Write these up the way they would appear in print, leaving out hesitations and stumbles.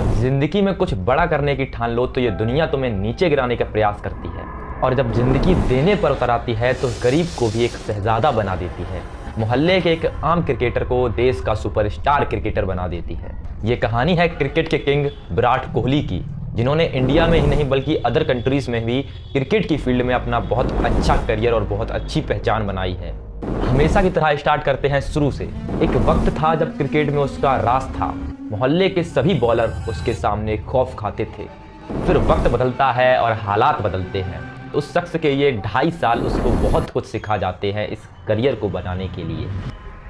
जब जिंदगी में कुछ बड़ा करने की ठान लो तो ये दुनिया तुम्हें नीचे गिराने का प्रयास करती है, और जब जिंदगी देने पर उतर आती है तो गरीब को भी एक शहजादा बना देती है। मोहल्ले के एक आम क्रिकेटर को देश का सुपरस्टार क्रिकेटर बना देती है। ये कहानी है क्रिकेट के किंग विराट कोहली की, जिन्होंने इंडिया में ही नहीं बल्कि अदर कंट्रीज में भी क्रिकेट की फील्ड में अपना बहुत अच्छा करियर और बहुत अच्छी पहचान बनाई है। हमेशा की तरह स्टार्ट करते हैं शुरू से। एक वक्त था जब क्रिकेट में उसका राज था, मोहल्ले के सभी बॉलर उसके सामने खौफ खाते थे। फिर वक्त बदलता है और हालात बदलते हैं। उस शख्स के ये 2.5 साल उसको बहुत कुछ सिखा जाते हैं इस करियर को बनाने के लिए।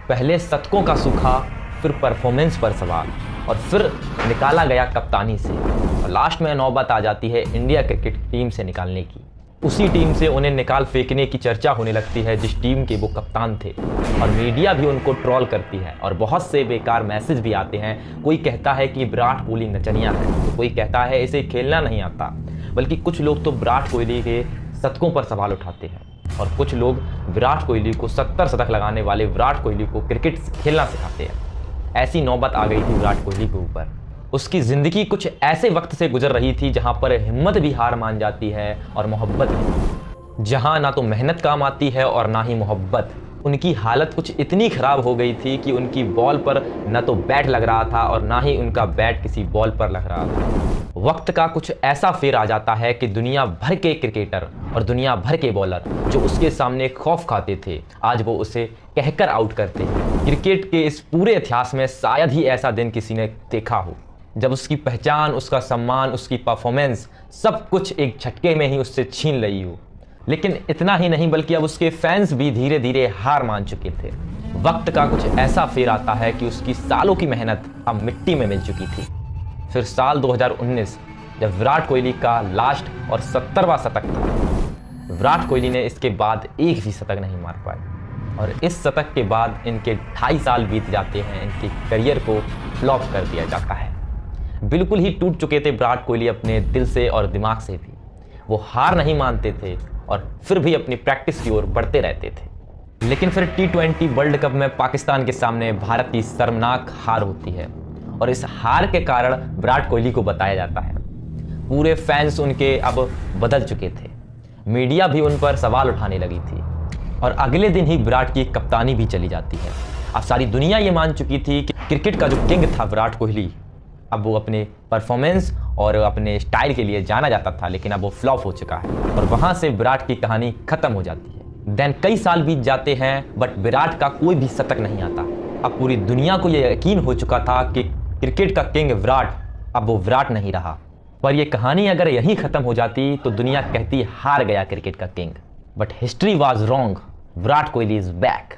पहले शतकों का सूखा, फिर परफॉर्मेंस पर सवाल, और फिर निकाला गया कप्तानी से, और लास्ट में नौबत आ जाती है इंडिया क्रिकेट टीम से निकालने की। उसी टीम से उन्हें निकाल फेंकने की चर्चा होने लगती है जिस टीम के वो कप्तान थे, और मीडिया भी उनको ट्रोल करती है और बहुत से बेकार मैसेज भी आते हैं। कोई कहता है कि विराट कोहली नचनिया है, तो कोई कहता है इसे खेलना नहीं आता, बल्कि कुछ लोग तो विराट कोहली के शतकों पर सवाल उठाते हैं, और कुछ लोग विराट कोहली को 70 शतक लगाने वाले विराट कोहली को क्रिकेट खेलना सिखाते हैं। ऐसी नौबत आ गई थी विराट कोहली के ऊपर। उसकी ज़िंदगी कुछ ऐसे वक्त से गुजर रही थी जहां पर हिम्मत भी हार मान जाती है और मोहब्बत भी, जहां ना तो मेहनत काम आती है और ना ही मोहब्बत। उनकी हालत कुछ इतनी ख़राब हो गई थी कि उनकी बॉल पर ना तो बैट लग रहा था और ना ही उनका बैट किसी बॉल पर लग रहा था। वक्त का कुछ ऐसा फेर आ जाता है कि दुनिया भर के क्रिकेटर और दुनिया भर के बॉलर जो उसके सामने खौफ खाते थे, आज वो उसे कहकर आउट करते हैं। क्रिकेट के इस पूरे इतिहास में शायद ही ऐसा दिन किसी ने देखा हो जब उसकी पहचान, उसका सम्मान, उसकी परफॉर्मेंस सब कुछ एक झटके में ही उससे छीन ली हो। लेकिन इतना ही नहीं बल्कि अब उसके फैंस भी धीरे धीरे हार मान चुके थे। वक्त का कुछ ऐसा फेर आता है कि उसकी सालों की मेहनत अब मिट्टी में मिल चुकी थी। फिर साल 2019 जब विराट कोहली का लास्ट और 70वां शतक था। विराट कोहली ने इसके बाद एक भी शतक नहीं मार पाए, और इस शतक के बाद इनके 2.5 साल बीत जाते हैं। इनके करियर को फ्लॉप कर दिया जाता है। बिल्कुल ही टूट चुके थे विराट कोहली अपने दिल से और दिमाग से भी। वो हार नहीं मानते थे और फिर भी अपनी प्रैक्टिस की ओर बढ़ते रहते थे। लेकिन फिर T20 वर्ल्ड कप में पाकिस्तान के सामने भारत की शर्मनाक हार होती है, और इस हार के कारण विराट कोहली को बताया जाता है। पूरे फैंस उनके अब बदल चुके थे, मीडिया भी उन पर सवाल उठाने लगी थी, और अगले दिन ही विराट की कप्तानी भी चली जाती है। अब सारी दुनिया ये मान चुकी थी कि क्रिकेट का जो किंग था विराट कोहली, अब वो अपने परफॉर्मेंस और अपने स्टाइल के लिए जाना जाता था, लेकिन अब वो फ्लॉप हो चुका है, और वहाँ से विराट की कहानी खत्म हो जाती है। देन कई साल बीत जाते हैं, बट विराट का कोई भी शतक नहीं आता। अब पूरी दुनिया को ये यकीन हो चुका था कि क्रिकेट का किंग विराट, अब वो विराट नहीं रहा। पर ये कहानी अगर यहीं ख़त्म हो जाती तो दुनिया कहती हार गया क्रिकेट का king. But history was wrong, Virat Kohli is back.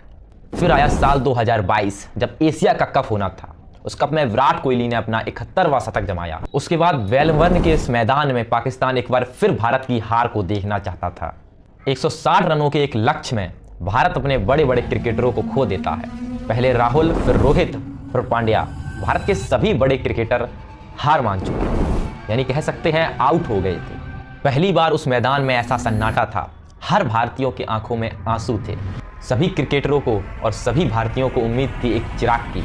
फिर आया साल 2022 जब एशिया का कप होना था। उस कप में विराट कोहली ने अपना 71वां शतक जमाया। उसके बाद मेलबर्न के इस मैदान में पाकिस्तान एक बार फिर भारत की हार को देखना चाहता था। 160 रनों के एक लक्ष्य में भारत अपने बड़े बड़े क्रिकेटरों को खो देता है। पहले राहुल, फिर रोहित, फिर पांड्या। भारत के सभी बड़े क्रिकेटर हार मान चुके थे, यानी कह सकते हैं आउट हो गए थे। पहली बार उस मैदान में ऐसा सन्नाटा था, हर भारतीयों की आंखों में आंसू थे। सभी क्रिकेटरों को और सभी भारतीयों को उम्मीद थी एक चिराग की,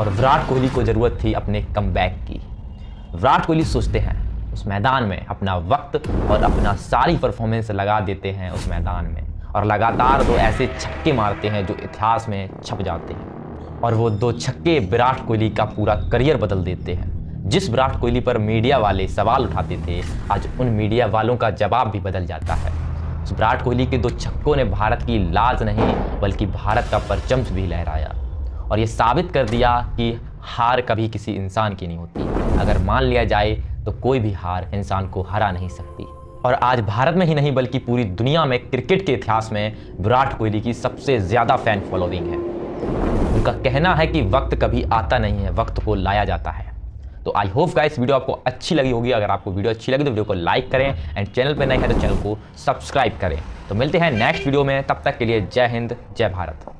और विराट कोहली को ज़रूरत थी अपने कमबैक की। विराट कोहली सोचते हैं उस मैदान में अपना वक्त और अपना सारी परफॉर्मेंस लगा देते हैं उस मैदान में, और लगातार 2 ऐसे छक्के मारते हैं जो इतिहास में छप जाते हैं, और वो 2 छक्के विराट कोहली का पूरा करियर बदल देते हैं। जिस विराट कोहली पर मीडिया वाले सवाल उठाते थे, आज उन मीडिया वालों का जवाब भी बदल जाता है। उस विराट कोहली के 2 छक्कों ने भारत की लाज नहीं बल्कि भारत का परचम भी लहराया, और ये साबित कर दिया कि हार कभी किसी इंसान की नहीं होती। अगर मान लिया जाए तो कोई भी हार इंसान को हरा नहीं सकती। और आज भारत में ही नहीं बल्कि पूरी दुनिया में क्रिकेट के इतिहास में विराट कोहली की सबसे ज़्यादा फैन फॉलोइंग है। उनका कहना है कि वक्त कभी आता नहीं है, वक्त को लाया जाता है। तो आई होप गाइस वीडियो आपको अच्छी लगी होगी। अगर आपको वीडियो अच्छी लगी तो वीडियो को लाइक करें, एंड चैनल पर नए हैं तो चैनल को सब्सक्राइब करें। तो मिलते हैं नेक्स्ट वीडियो में, तब तक के लिए जय हिंद, जय भारत।